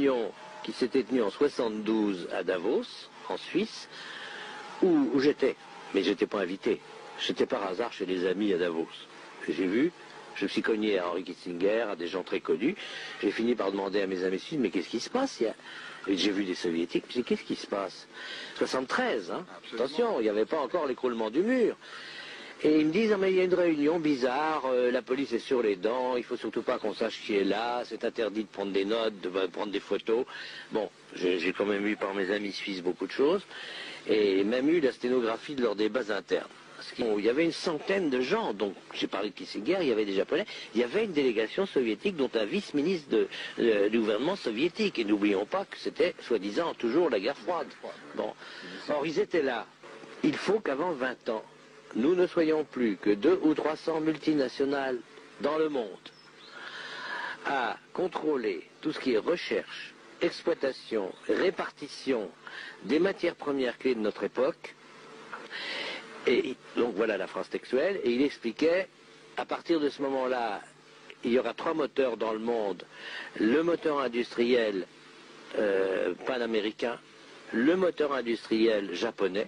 réunion qui s'était tenue en 72 à Davos, en Suisse, où j'étais. Mais je n'étais pas invité. J'étais par hasard chez des amis à Davos. J'ai vu, je me suis cogné à Henry Kissinger, à des gens très connus. J'ai fini par demander à mes amis suisses, mais qu'est-ce qui se passe? Et j'ai vu des soviétiques, je me qu'est-ce qui se passe? 73, hein. Attention, il n'y avait pas encore l'écroulement du mur. Et ils me disent, mais il y a une réunion bizarre, la police est sur les dents, il faut surtout pas qu'on sache qui est là, c'est interdit de prendre des notes, de prendre des photos. Bon, j'ai quand même eu par mes amis suisses beaucoup de choses, et même eu la sténographie de leurs débats internes. Il y avait une centaine de gens, donc j'ai parlé de Kissinger, il y avait des Japonais, il y avait une délégation soviétique, dont un vice-ministre du gouvernement soviétique, et n'oublions pas que c'était, soi-disant, toujours la guerre froide. Bon, or ils étaient là. Il faut qu'avant 20 ans, nous ne soyons plus que 200 ou 300 multinationales dans le monde à contrôler tout ce qui est recherche, exploitation, répartition des matières premières clés de notre époque. Et donc voilà la phrase textuelle, et il expliquait, à partir de ce moment-là, il y aura 3 moteurs dans le monde, le moteur industriel panaméricain, le moteur industriel japonais,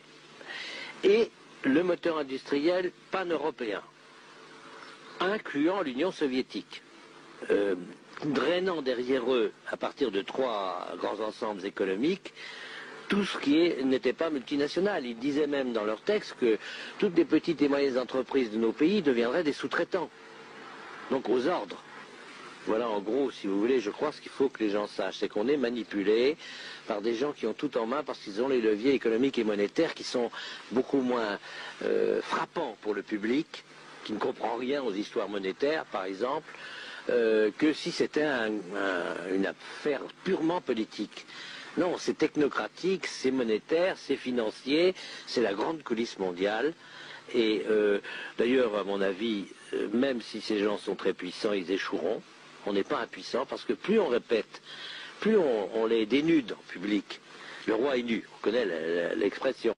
et le moteur industriel pan-européen, incluant l'Union soviétique, drainant derrière eux, à partir de 3 grands ensembles économiques, tout ce qui n'était pas multinational. Ils disaient même dans leur texte que toutes les petites et moyennes entreprises de nos pays deviendraient des sous-traitants, donc aux ordres. Voilà en gros, si vous voulez, je crois ce qu'il faut que les gens sachent, c'est qu'on est manipulé par des gens qui ont tout en main parce qu'ils ont les leviers économiques et monétaires qui sont beaucoup moins frappants pour le public, qui ne comprend rien aux histoires monétaires, par exemple, que si c'était une affaire purement politique. Non, c'est technocratique, c'est monétaire, c'est financier, c'est la grande coulisse mondiale. Et d'ailleurs, à mon avis, même si ces gens sont très puissants, ils échoueront. On n'est pas impuissant parce que plus on répète, plus on les dénude en public. Le roi est nu, on connaît l'expression.